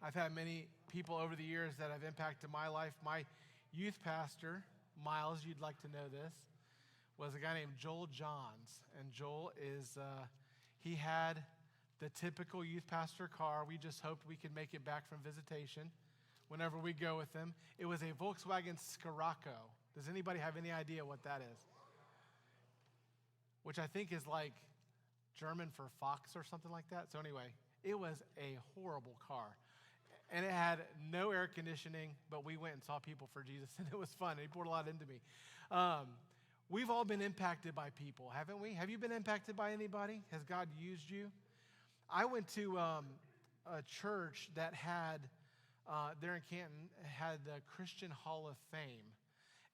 I've had many people over the years that have impacted my life. My youth pastor, Miles, you'd like to know this, was a guy named Joel Johns. And Joel is, he had the typical youth pastor car. We just hoped we could make it back from visitation whenever we go with him. It was a Volkswagen Scirocco. Does anybody have any idea what that is? Which I think is like German for fox or something like that. So anyway, it was a horrible car. And it had no air conditioning, but we went and saw people for Jesus, and it was fun. He poured a lot into me. We've all been impacted by people, haven't we? Have you been impacted by anybody? Has God used you? I went to a church that had, there in Canton, had the Christian Hall of Fame.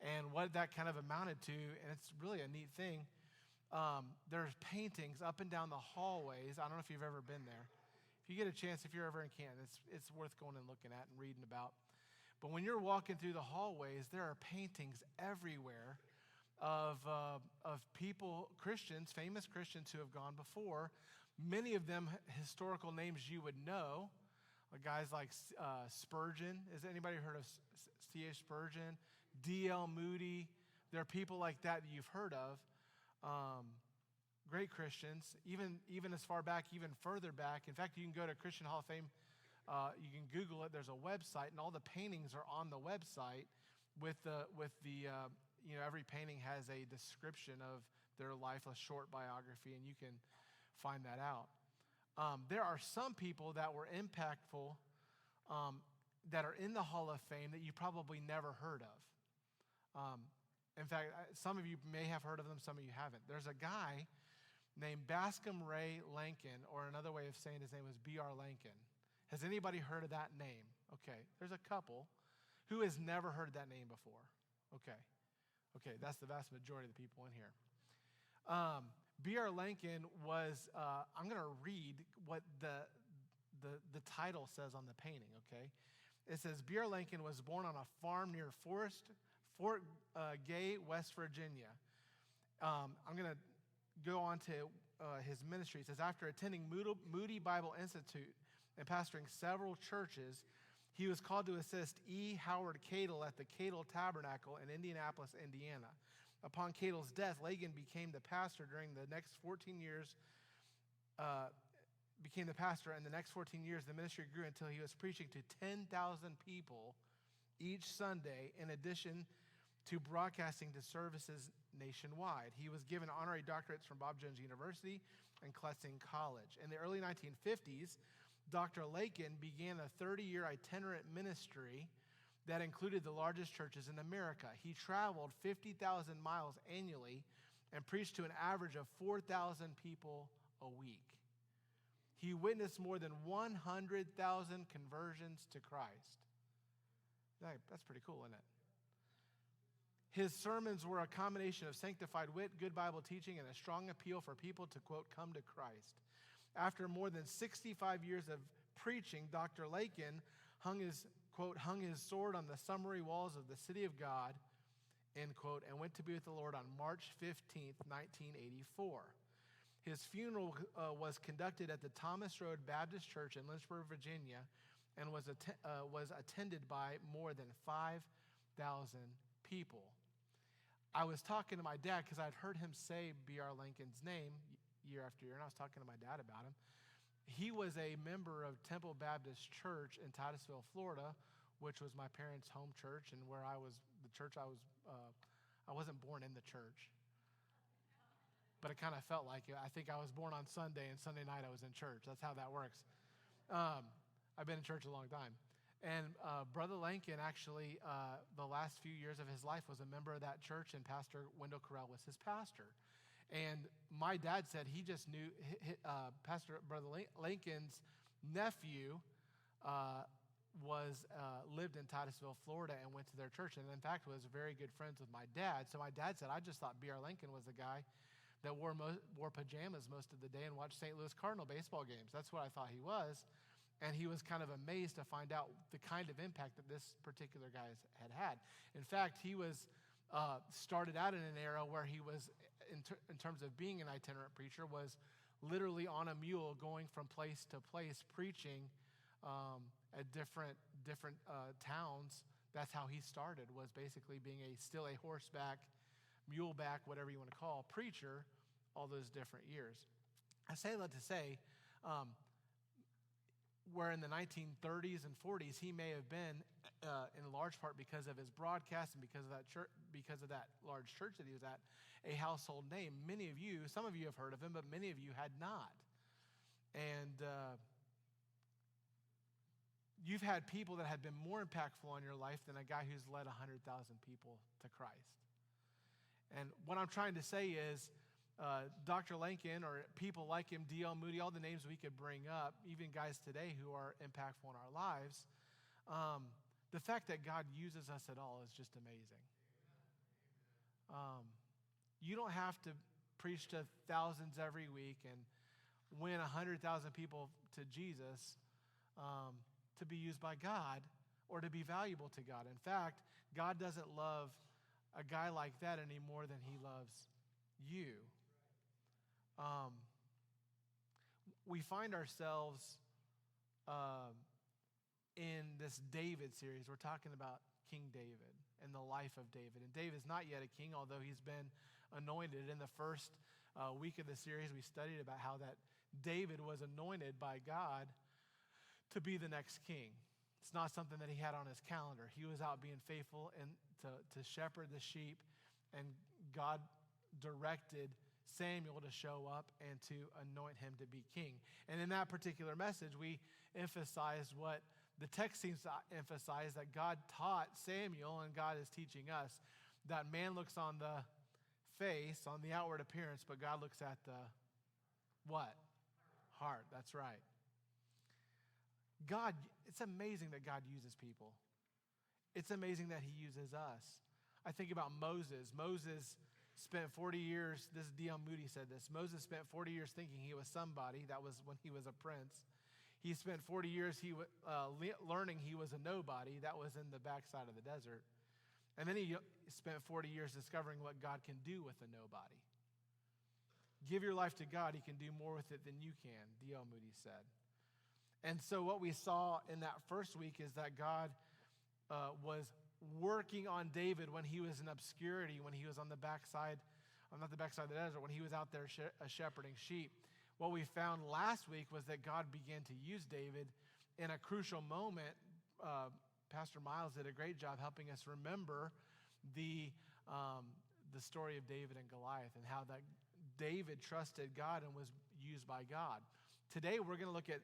And what that kind of amounted to, and it's really a neat thing, there's paintings up and down the hallways. I don't know if you've ever been there. If you get a chance, if you're ever in Canton, it's worth going and looking at and reading about. But when you're walking through the hallways, there are paintings everywhere of people, Christians, famous Christians who have gone before. Many of them historical names you would know, guys like Spurgeon. Has anybody heard of C.H. Spurgeon? D.L. Moody. There are people like that you've heard of. Great Christians, even as far back, even further back. In fact, you can go to Christian Hall of Fame. You can Google it. There's a website, and all the paintings are on the website. With the every painting has a description of their life, a short biography, and you can find that out. There are some people that were impactful that are in the Hall of Fame that you probably never heard of. In fact, some of you may have heard of them, some of you haven't. There's a guy named Bascom Ray Lankin, or another way of saying his name was B.R. Lankin. Has anybody heard of that name? Okay, there's a couple. Who has never heard that name before? Okay, that's the vast majority of the people in here. B.R. Lankin was, I'm going to read what the title says on the painting, okay? It says, B.R. Lankin was born on a farm near Fort Gay, West Virginia. I'm going to go on to his ministry. It says, after attending Moody Bible Institute and pastoring several churches, he was called to assist E. Howard Cadle at the Cadle Tabernacle in Indianapolis, Indiana. Upon Cadle's death, Lankin became the pastor during the next 14 years. And the next 14 years, the ministry grew until he was preaching to 10,000 people each Sunday, in addition to broadcasting to services nationwide. He was given honorary doctorates from Bob Jones University and Klessing College. In the early 1950s, Dr. Lankin began a 30-year itinerant ministry that included the largest churches in America. He traveled 50,000 miles annually and preached to an average of 4,000 people a week. He witnessed more than 100,000 conversions to Christ. That's pretty cool, isn't it? His sermons were a combination of sanctified wit, good Bible teaching, and a strong appeal for people to, quote, come to Christ. After more than 65 years of preaching, Dr. Lankin hung his sword on the summary walls of the city of God, end quote, and went to be with the Lord on March 15th, 1984. His funeral was conducted at the Thomas Road Baptist Church in Lynchburg, Virginia, and was attended by more than 5,000 people. I was talking to my dad because I'd heard him say B.R. Lankin's name year after year, and I was talking to my dad about him. He was a member of Temple Baptist Church in Titusville, Florida, which was my parents' home church, and where I wasn't born in the church, but it kind of felt like it. I think I was born on Sunday, and Sunday night I was in church. That's how that works. I've been in church a long time. And Brother Lankin actually, the last few years of his life, was a member of that church, and Pastor Wendell Correll was his pastor. And my dad said he just knew Brother Lankin's nephew lived in Titusville, Florida, and went to their church, and in fact was very good friends with my dad. So my dad said, I just thought B.R. Lankin was the guy that wore pajamas most of the day and watched St. Louis Cardinal baseball games. That's what I thought he was. And he was kind of amazed to find out the kind of impact that this particular guy had had. In fact, he was started out in an era where he was, in terms of being an itinerant preacher, was literally on a mule going from place to place preaching at different towns. That's how he started, was basically being still a horseback, muleback, whatever you want to call, preacher, all those different years. I say that to say, where in the 1930s and 40s he may have been, in large part because of his broadcast and because of that church, because of that large church that he was at, a household name. Some of you have heard of him, but many of you had not. And you've had people that have been more impactful on your life than a guy who's led 100,000 people to Christ. And what I'm trying to say is, Dr. Lincoln or people like him, D.L. Moody, all the names we could bring up, even guys today who are impactful in our lives, the fact that God uses us at all is just amazing. You don't have to preach to thousands every week and win 100,000 people to Jesus to be used by God or to be valuable to God. In fact, God doesn't love a guy like that any more than he loves you. We find ourselves in this David series. We're talking about King David and the life of David. And David's not yet a king, although he's been anointed. In the first week of the series, we studied about how that David was anointed by God to be the next king. It's not something that he had on his calendar. He was out being faithful and to shepherd the sheep, and God directed Samuel to show up and to anoint him to be king. And in that particular message, we emphasized what the text seems to emphasize, that God taught Samuel, and God is teaching us, that man looks on the face, on the outward appearance, but God looks at the what? Heart. That's right. God, it's amazing that God uses people. It's amazing that he uses us. I think about Moses. Moses spent 40 years, this is D.L. Moody said this, Moses spent 40 years thinking he was somebody. That was when he was a prince. He spent 40 years learning he was a nobody. That was in the backside of the desert. And then he spent 40 years discovering what God can do with a nobody. Give your life to God, he can do more with it than you can, D.L. Moody said. And so what we saw in that first week is that God was working on David when he was in obscurity, when he was on the backside, not the backside of the desert, when he was out there shepherding sheep. What we found last week was that God began to use David in a crucial moment. Pastor Miles did a great job helping us remember the story of David and Goliath, and how that David trusted God and was used by God. Today we're going to look at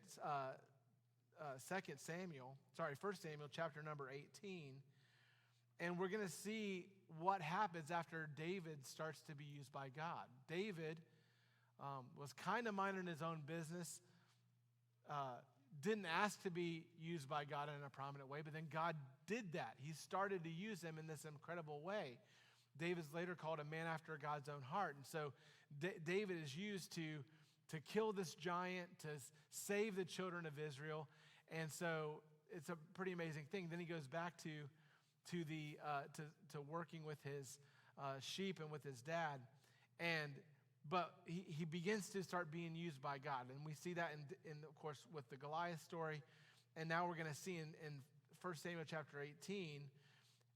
1 Samuel chapter number 18, and we're going to see what happens after David starts to be used by God. David was kind of minding his own business, didn't ask to be used by God in a prominent way, but then God did that. He started to use him in this incredible way. David's later called a man after God's own heart. And so David is used to kill this giant, to save the children of Israel. And so it's a pretty amazing thing. Then he goes back to working with his sheep and with his dad. But he begins to start being used by God. And we see that, in of course, with the Goliath story. And now we're going to see in 1 Samuel chapter 18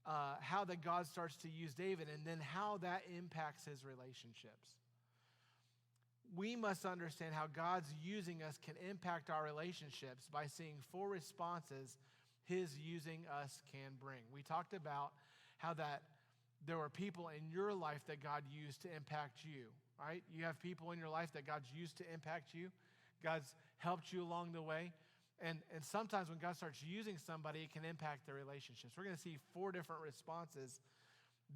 how that God starts to use David, and then how that impacts his relationships. We must understand how God's using us can impact our relationships by seeing 4 responses his using us can bring. We talked about how that there were people in your life that God used to impact you, right? You have people in your life that God's used to impact you. God's helped you along the way. And sometimes when God starts using somebody, it can impact their relationships. We're going to see 4 different responses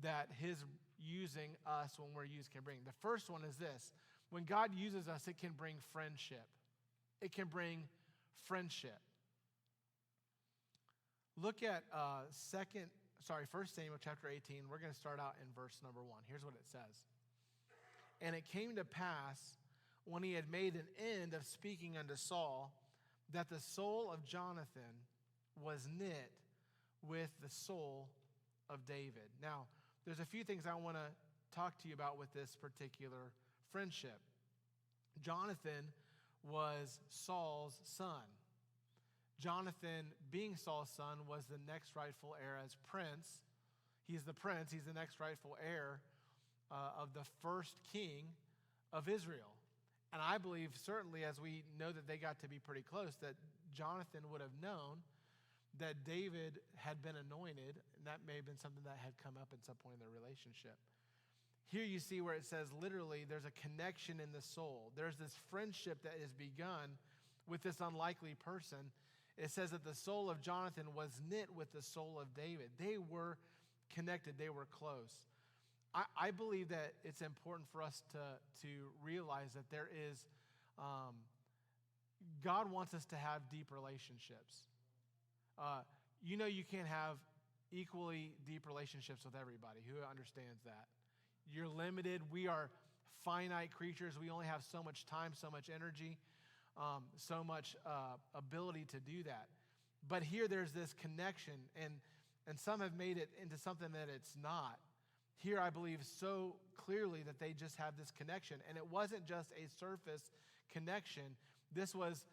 that his using us when we're used can bring. The first one is this. When God uses us, it can bring friendship. It can bring friendship. Look at 1 Samuel chapter 18. We're going to start out in verse number 1. Here's what it says. And it came to pass, when he had made an end of speaking unto Saul, that the soul of Jonathan was knit with the soul of David. Now, there's a few things I want to talk to you about with this particular friendship. Jonathan was Saul's son. Jonathan, being Saul's son, was the next rightful heir as prince. He's the prince. He's the next rightful heir of the first king of Israel. And I believe, certainly, as we know that they got to be pretty close, that Jonathan would have known that David had been anointed, and that may have been something that had come up at some point in their relationship. Here you see where it says, literally, there's a connection in the soul. There's this friendship that is begun with this unlikely person. It says that the soul of Jonathan was knit with the soul of David. They were connected. They were close. I believe that it's important for us to realize that there is, God wants us to have deep relationships. You can't have equally deep relationships with everybody. Who understands that? You're limited. We are finite creatures. We only have so much time, so much energy, so much ability to do that. But here there's this connection, and some have made it into something that it's not. Here I believe so clearly that they just have this connection. And it wasn't just a surface connection. This was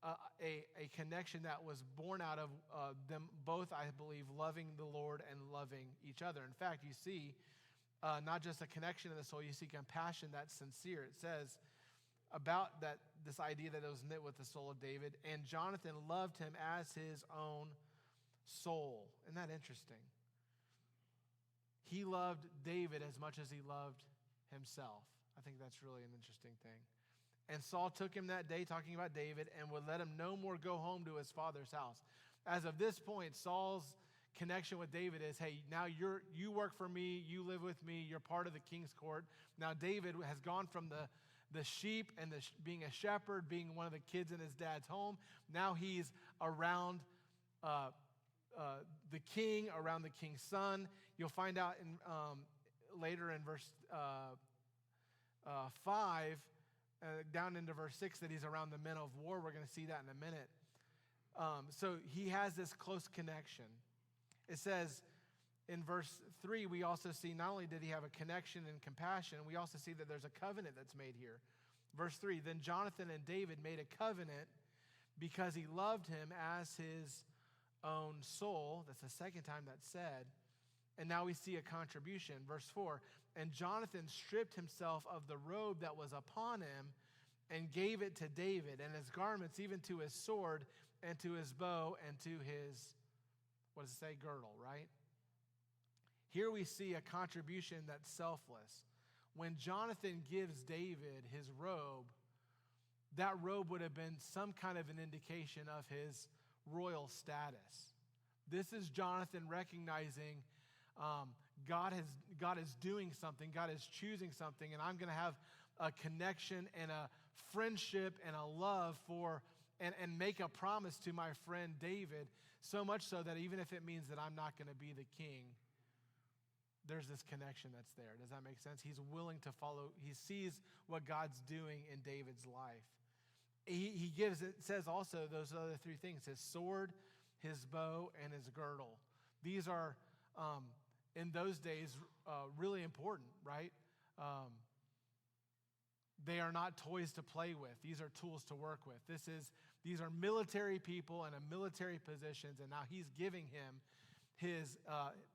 a connection that was born out of them both, I believe, loving the Lord and loving each other. In fact, you see not just a connection in the soul, you see compassion that's sincere. It says about that this idea that it was knit with the soul of David, and Jonathan loved him as his own soul. Isn't that interesting? He loved David as much as he loved himself. I think that's really an interesting thing. And Saul took him that day, talking about David, and would let him no more go home to his father's house. As of this point, Saul's connection with David is, hey, now you work for me, you live with me, you're part of the king's court. Now David has gone from the sheep and being a shepherd, being one of the kids in his dad's home. Now he's around the king, around the king's son. You'll find out later in verse 5, down into verse 6, that he's around the men of war. We're going to see that in a minute. So he has this close connection. It says in verse 3, we also see not only did he have a connection and compassion, we also see that there's a covenant that's made here. Verse 3, then Jonathan and David made a covenant because he loved him as his own soul. That's the second time that's said. And now we see a contribution. Verse 4, and Jonathan stripped himself of the robe that was upon him and gave it to David, and his garments, even to his sword and to his bow and to his, what does it say, girdle, right? Here we see a contribution that's selfless. When Jonathan gives David his robe, that robe would have been some kind of an indication of his royal status. This is Jonathan recognizing God is doing something, God is choosing something, and I'm going to have a connection and a friendship and a love for, and make a promise to my friend David, so much so that even if it means that I'm not going to be the king, there's this connection that's there. Does that make sense? He's willing to follow. He sees what God's doing in David's life. He gives, it says also those other three things, his sword, his bow, and his girdle. These are, in those days, really important, right? They are not toys to play with. These are tools to work with. These are military people in a military positions, and now he's giving him his,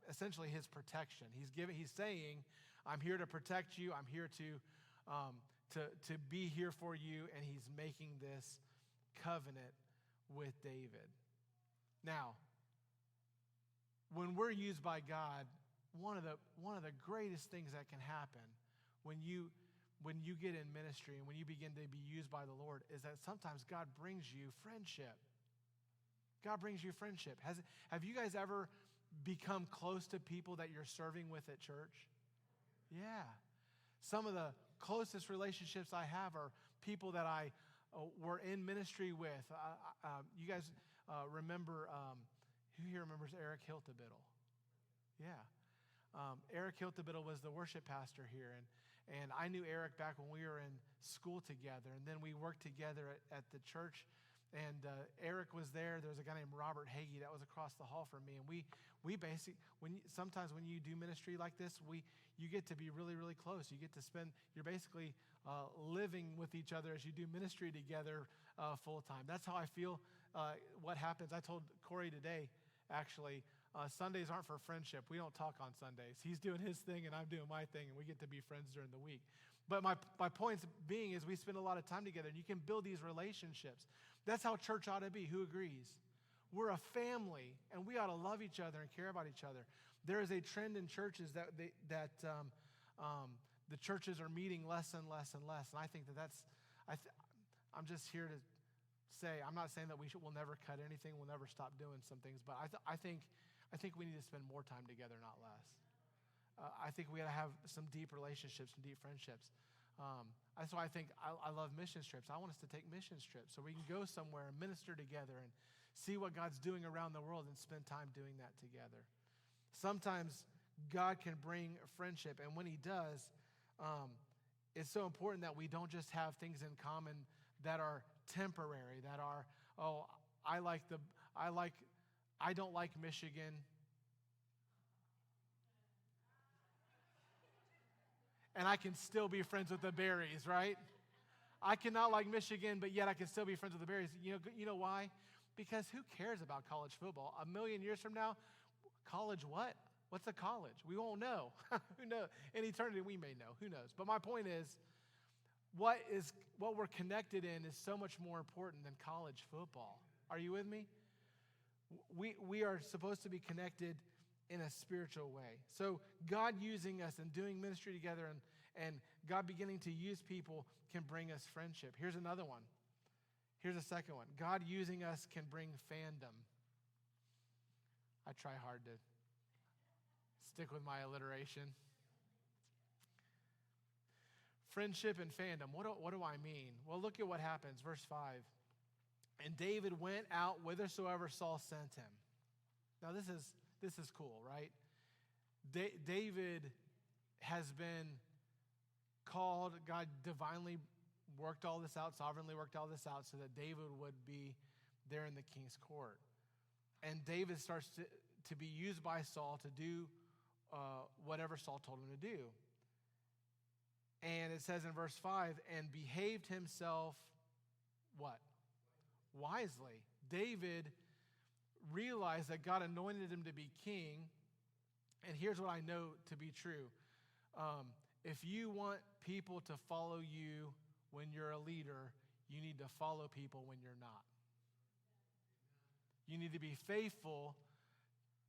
essentially his protection. He's saying, I'm here to protect you. I'm here to be here for you, and he's making this covenant with David. Now, when we're used by God, one of the greatest things that can happen when you get in ministry and when you begin to be used by the Lord is that sometimes God brings you friendship. God brings you friendship. Have you guys ever become close to people that you're serving with at church? Yeah. Some of the closest relationships I have are people that I were in ministry with. You guys remember, who here remembers Eric Hiltebittle? Yeah. Eric Hiltebittle was the worship pastor here, and I knew Eric back when we were in school together, and then we worked together at the church, and Eric was there. There was a guy named Robert Hagee that was across the hall from me, and we basically, sometimes when you do ministry like this, you get to be really, really close. You get to you're basically living with each other as you do ministry together full time. That's how I feel what happens. I told Corey today, actually, Sundays aren't for friendship. We don't talk on Sundays. He's doing his thing and I'm doing my thing, and we get to be friends during the week. But my point being is we spend a lot of time together, and you can build these relationships. That's how church ought to be. Who agrees? We're a family, and we ought to love each other and care about each other. There is a trend in churches that the churches are meeting less and less and less, and I think I'm just here to say, I'm not saying that we'll never cut anything, we'll never stop doing some things, but I think we need to spend more time together, not less. I think we got to have some deep relationships, some deep friendships. That's why I think I love mission trips. I want us to take mission trips so we can go somewhere and minister together and see what God's doing around the world and spend time doing that together. Sometimes God can bring friendship, and when he does, it's so important that we don't just have things in common that are temporary, that are, I don't like Michigan, and I can still be friends with the Berries, right? I cannot like Michigan, but yet I can still be friends with the Berries. You know why? Because who cares about college football? A million years from now, college what? What's a college? We won't know. Who knows? In eternity, we may know. Who knows? But my point is what we're connected in is so much more important than college football. Are you with me? We are supposed to be connected in a spiritual way. So God using us and doing ministry together and God beginning to use people can bring us friendship. Here's another one. Here's a second one. God using us can bring fandom. I try hard to stick with my alliteration. Friendship and fandom. What do I mean? Well, look at what happens. Verse 5. And David went out whithersoever Saul sent him. Now this is cool, right? David has been called. God divinely worked all this out, sovereignly worked all this out so that David would be there in the king's court. And David starts to be used by Saul to do whatever Saul told him to do. And it says in verse 5, and behaved himself, what? Wisely. David realized that God anointed him to be king. And here's what I know to be true. If you want people to follow you when you're a leader, you need to follow people when you're not. You need to be faithful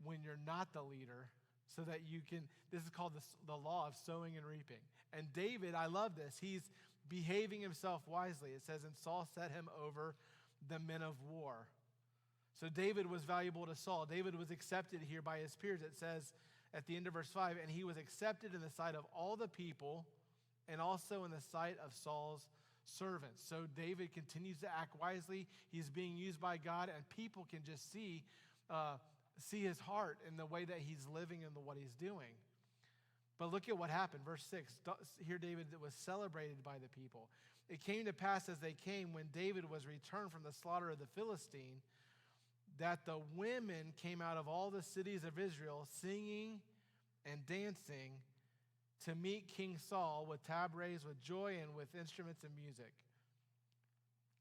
when you're not the leader so that you can, this is called the law of sowing and reaping. And David, I love this, he's behaving himself wisely. It says, and Saul set him over the men of war. So David was valuable to Saul. David was accepted here by his peers. It says at the end of verse 5, and he was accepted in the sight of all the people and also in the sight of Saul's servants. So David continues to act wisely. He's being used by God, and people can just see his heart in the way that he's living and what he's doing. But look at what happened. Verse 6, here David was celebrated by the people. It came to pass as they came, when David was returned from the slaughter of the Philistine, that the women came out of all the cities of Israel singing and dancing to meet King Saul with tabrets, with joy, and with instruments of music.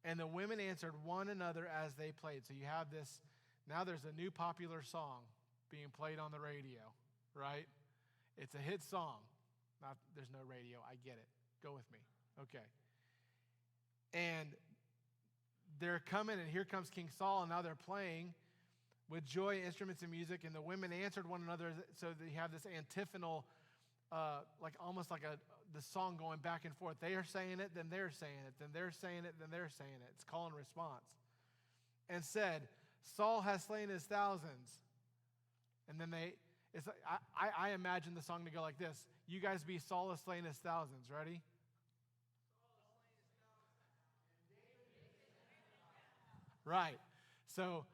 And the women answered one another as they played. So you have this, now there's a new popular song being played on the radio, right? It's a hit song. There's no radio, I get it. Go with me. Okay. And they're coming, and here comes King Saul, and now they're playing with joy, instruments, and music, and the women answered one another, so they have this antiphonal, almost like the song going back and forth. They are saying it, then they're saying it, then they're saying it, then they're saying it. It's call and response. And said, Saul has slain his thousands. And then I imagine the song to go like this. You guys be Saul has slain his thousands. Ready? Right. So,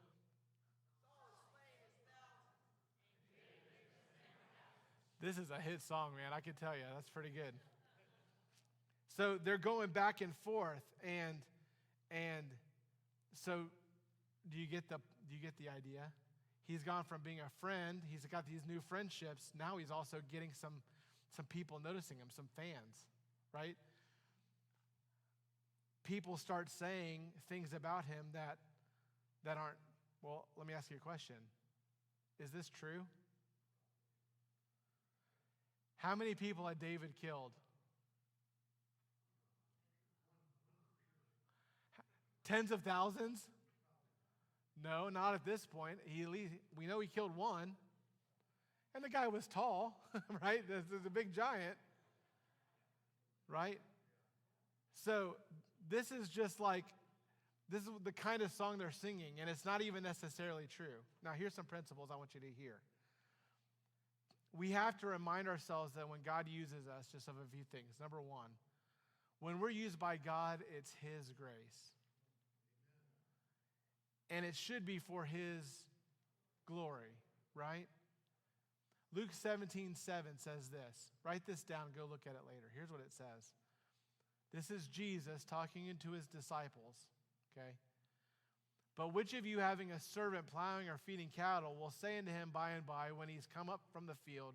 this is a hit song, man. I can tell you. That's pretty good. So they're going back and forth, and so do you get the idea? He's gone from being a friend. He's got these new friendships. Now he's also getting some people noticing him, some fans, right? People start saying things about him that that aren't, well, let me ask you a question. Is this true? How many people had David killed? Tens of thousands? No, not at this point. We know he killed one. And the guy was tall, right? This is a big giant, right? So this is just like, this is the kind of song they're singing, and it's not even necessarily true. Now, here's some principles I want you to hear. We have to remind ourselves that when God uses us, just of a few things. Number one, when we're used by God, it's His grace. And it should be for His glory, right? Luke 17:7 says this. Write this down, go look at it later. Here's what it says. This is Jesus talking to His disciples, okay? But which of you, having a servant plowing or feeding cattle, will say unto him by and by, when he's come up from the field,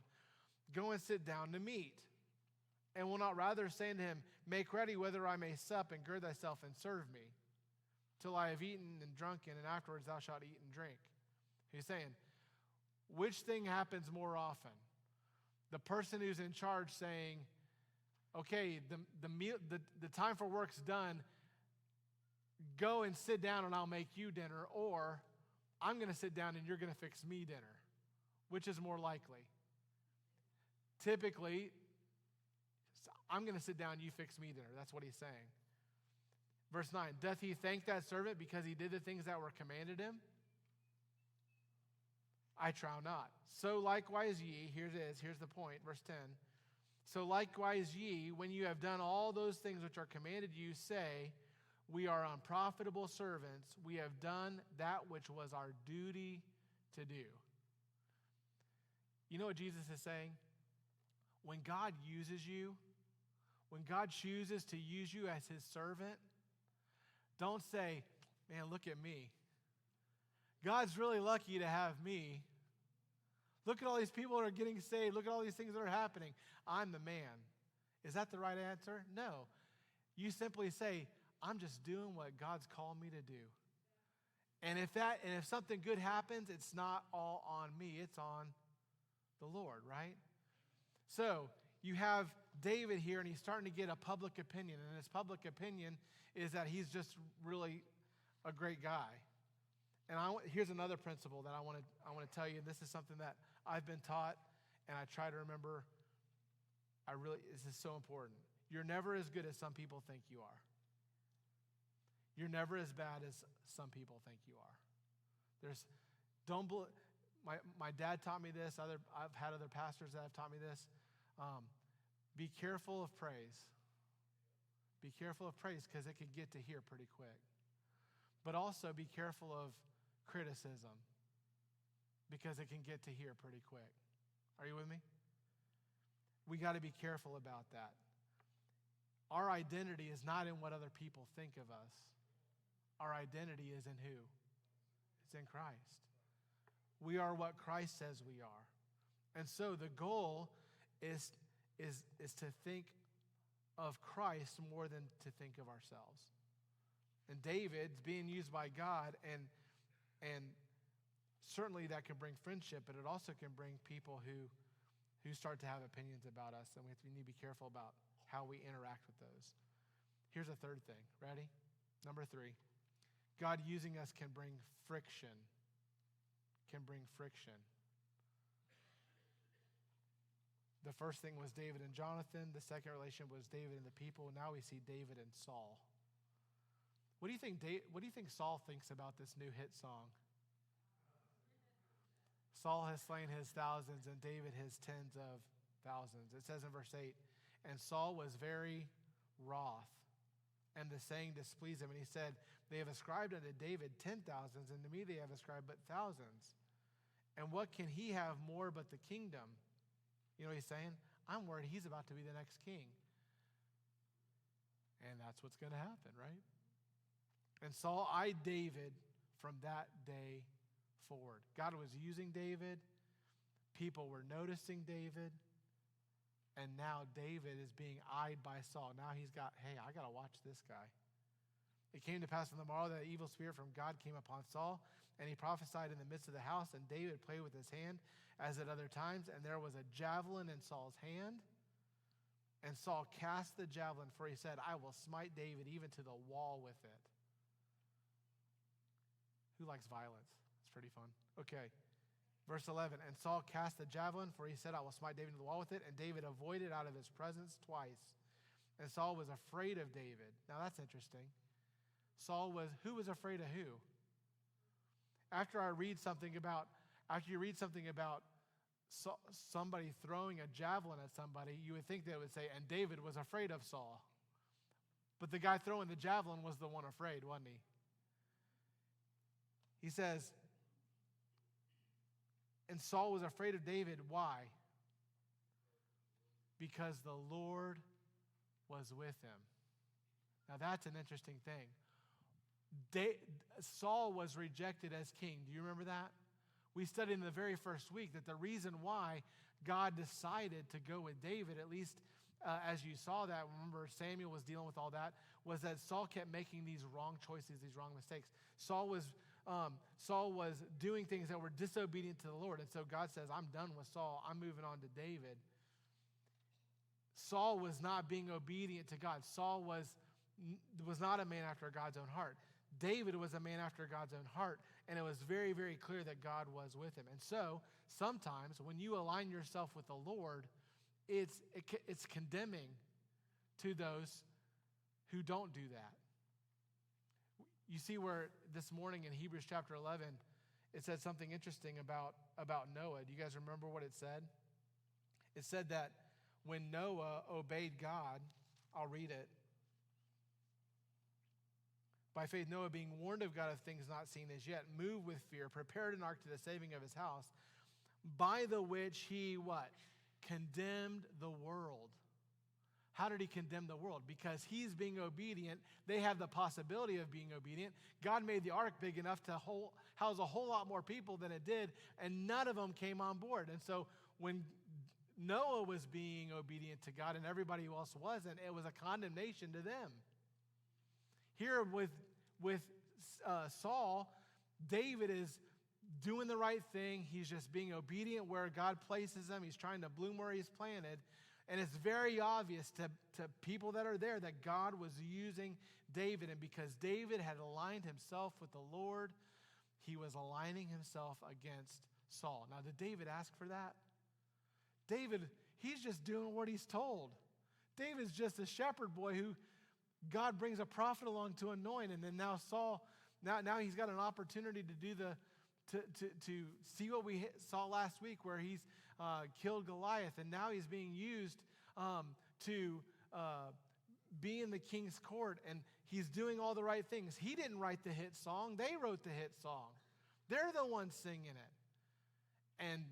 go and sit down to meat? And will not rather say unto him, make ready whether I may sup, and gird thyself and serve me, till I have eaten and drunken, and afterwards thou shalt eat and drink? He's saying, which thing happens more often? The person who's in charge saying, okay, the time for work's done, go and sit down and I'll make you dinner, or I'm going to sit down and you're going to fix me dinner. Which is more likely? Typically, I'm going to sit down, you fix me dinner. That's what he's saying. Verse 9, doth he thank that servant because he did the things that were commanded him? I trow not. So likewise ye, here it is, here's the point, verse 10. So likewise ye, when you have done all those things which are commanded you, say, we are unprofitable servants. We have done that which was our duty to do. You know what Jesus is saying? When God uses you, when God chooses to use you as His servant, don't say, man, look at me. God's really lucky to have me. Look at all these people that are getting saved. Look at all these things that are happening. I'm the man. Is that the right answer? No. You simply say, I'm just doing what God's called me to do. And if something good happens, it's not all on me, it's on the Lord, right? So you have David here, and he's starting to get a public opinion, and his public opinion is that he's just really a great guy. And here's another principle that I want to tell you. This is something that I've been taught, and I try to remember. This is so important. You're never as good as some people think you are. You're never as bad as some people think you are. My dad taught me this. I've had other pastors that have taught me this. Be careful of praise. Be careful of praise because it can get to here pretty quick. But also be careful of criticism because it can get to here pretty quick. Are you with me? We got to be careful about that. Our identity is not in what other people think of us. Our identity is in who? It's in Christ. We are what Christ says we are. And so the goal is to think of Christ more than to think of ourselves. And David's being used by God, and certainly that can bring friendship, but it also can bring people who start to have opinions about us, and we need to be careful about how we interact with those. Here's a third thing. Ready? Number 3. God using us can bring friction. Can bring friction. The first thing was David and Jonathan. The second relation was David and the people. Now we see David and Saul. What do you think Saul thinks about this new hit song? Saul has slain his thousands and David his tens of thousands. It says in verse 8, and Saul was very wroth, and the saying displeased him. And he said, they have ascribed unto David 10,000s, and to me they have ascribed but thousands. And what can he have more but the kingdom? You know what he's saying? I'm worried he's about to be the next king. And that's what's going to happen, right? And Saul eyed David from that day forward. God was using David. People were noticing David. And now David is being eyed by Saul. Now he's got, hey, I got to watch this guy. It came to pass on the morrow that an evil spirit from God came upon Saul, and he prophesied in the midst of the house, and David played with his hand as at other times, and there was a javelin in Saul's hand. And Saul cast the javelin, for he said, I will smite David even to the wall with it. Who likes violence? It's pretty fun. Okay. Verse 11, and Saul cast the javelin, for he said, I will smite David to the wall with it. And David avoided out of his presence twice. And Saul was afraid of David. Now that's interesting. Who was afraid of who? After you read something about somebody throwing a javelin at somebody, you would think they would say, and David was afraid of Saul. But the guy throwing the javelin was the one afraid, wasn't he? He says, and Saul was afraid of David. Why? Because the Lord was with him. Now that's an interesting thing. Saul was rejected as king. Do you remember that? We studied in the very first week that the reason why God decided to go with David, at least as you saw that, remember Samuel was dealing with all that, was that Saul kept making these wrong choices, these wrong mistakes. Saul was doing things that were disobedient to the Lord. And so God says, I'm done with Saul. I'm moving on to David. Saul was not being obedient to God. Saul was not a man after God's own heart. David was a man after God's own heart, and it was very, very clear that God was with him. And so, sometimes when you align yourself with the Lord, it's condemning to those who don't do that. You see where this morning in Hebrews chapter 11, it said something interesting about Noah. Do you guys remember what it said? It said that when Noah obeyed God, I'll read it. By faith, Noah, being warned of God of things not seen as yet, moved with fear, prepared an ark to the saving of his house, by the which he, what? Condemned the world. How did he condemn the world? Because he's being obedient. They have the possibility of being obedient. God made the ark big enough to house a whole lot more people than it did, and none of them came on board. And so when Noah was being obedient to God and everybody else wasn't, it was a condemnation to them. Here with Saul, David is doing the right thing. He's just being obedient where God places him. He's trying to bloom where he's planted. And it's very obvious to people that are there that God was using David. And because David had aligned himself with the Lord, he was aligning himself against Saul. Now, did David ask for that? David, he's just doing what he's told. David's just a shepherd boy who God brings a prophet along to anoint, and then now Saul, now he's got an opportunity to do to see what we saw last week, where he's killed Goliath, and now he's being used to be in the king's court, and he's doing all the right things. He didn't write the hit song; they wrote the hit song. They're the ones singing it, and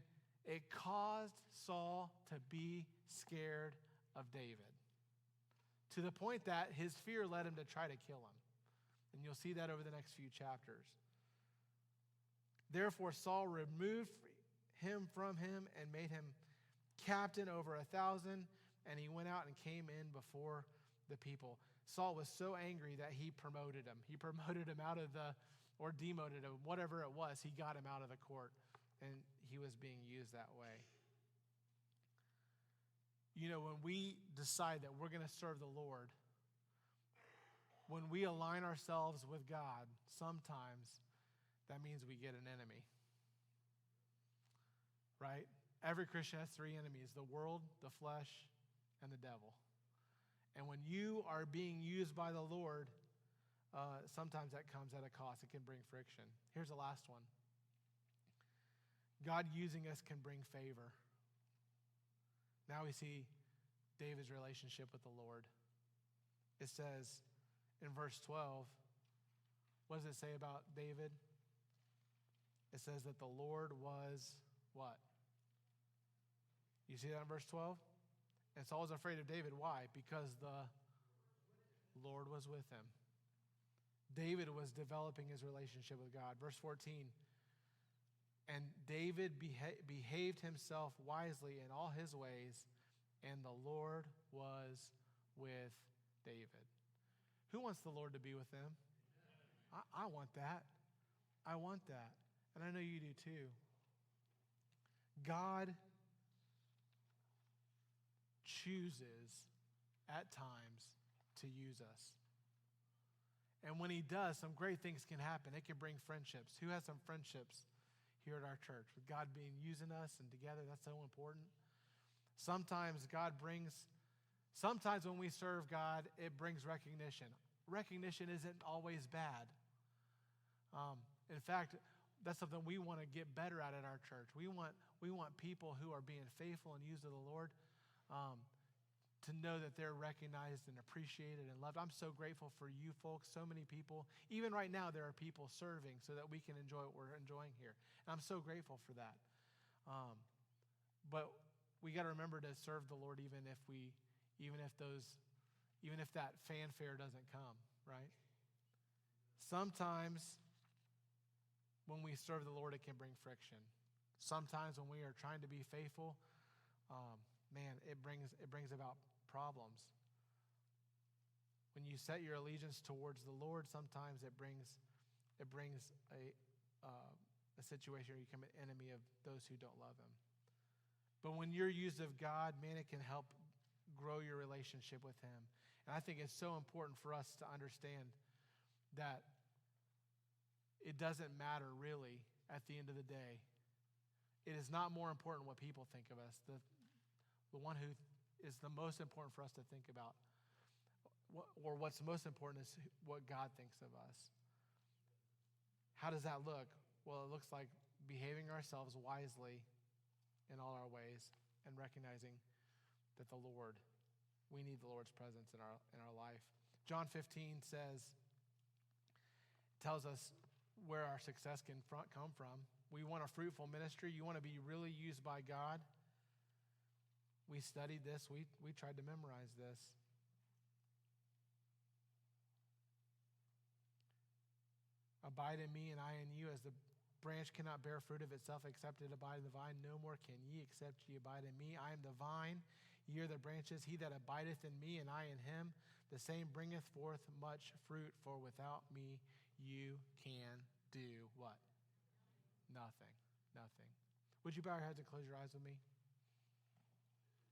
it caused Saul to be scared of David, to the point that his fear led him to try to kill him. And you'll see that over the next few chapters. Therefore Saul removed him from him and made him captain over 1,000, and he went out and came in before the people. Saul was so angry that he promoted him. He promoted him out of or demoted him, whatever it was. He got him out of the court, and he was being used that way. You know, when we decide that we're going to serve the Lord, when we align ourselves with God, sometimes that means we get an enemy. Right? Every Christian has 3 enemies: the world, the flesh, and the devil. And when you are being used by the Lord, sometimes that comes at a cost. It can bring friction. Here's the last one. God using us can bring favor. Now we see David's relationship with the Lord. It says in verse 12, what does it say about David? It says that the Lord was what? You see that in verse 12? And Saul was afraid of David. Why? Because the Lord was with him. David was developing his relationship with God. Verse 14, and David behaved himself wisely in all his ways, and the Lord was with David. Who wants the Lord to be with them? I want that. I want that. And I know you do too. God chooses at times to use us. And when he does, some great things can happen. It can bring friendships. Who has some friendships here at our church? With God being using us and together, that's so important. Sometimes when we serve God, it brings recognition. Recognition isn't always bad. In fact, that's something we want to get better at our church. We want people who are being faithful and used of the Lord to know that they're recognized and appreciated and loved. I'm so grateful for you folks, so many people. Even right now, there are people serving so that we can enjoy what we're enjoying here. And I'm so grateful for that. But we got to remember to serve the Lord even if that fanfare doesn't come, right? Sometimes when we serve the Lord, it can bring friction. Sometimes when we are trying to be faithful, it brings about problems. When you set your allegiance towards the Lord, sometimes it brings a situation where you become an enemy of those who don't love him. But when you're used of God, man, it can help grow your relationship with him. And I think it's so important for us to understand that it doesn't matter really at the end of the day. It is not more important what people think of us. The one who is the most important for us to think about, or what's most important, is what God thinks of us. How does that look? Well, it looks like behaving ourselves wisely in all our ways and recognizing that we need the Lord's presence in our life. John 15 tells us where our success can come from. We want a fruitful ministry. You want to be really used by God. We studied this. We tried to memorize this. Abide in me and I in you, as the branch cannot bear fruit of itself except it abide in the vine. No more can ye except ye abide in me. I am the vine, ye are the branches. He that abideth in me and I in him, the same bringeth forth much fruit. For without me you can do what? Nothing. Would you bow your heads and close your eyes with me?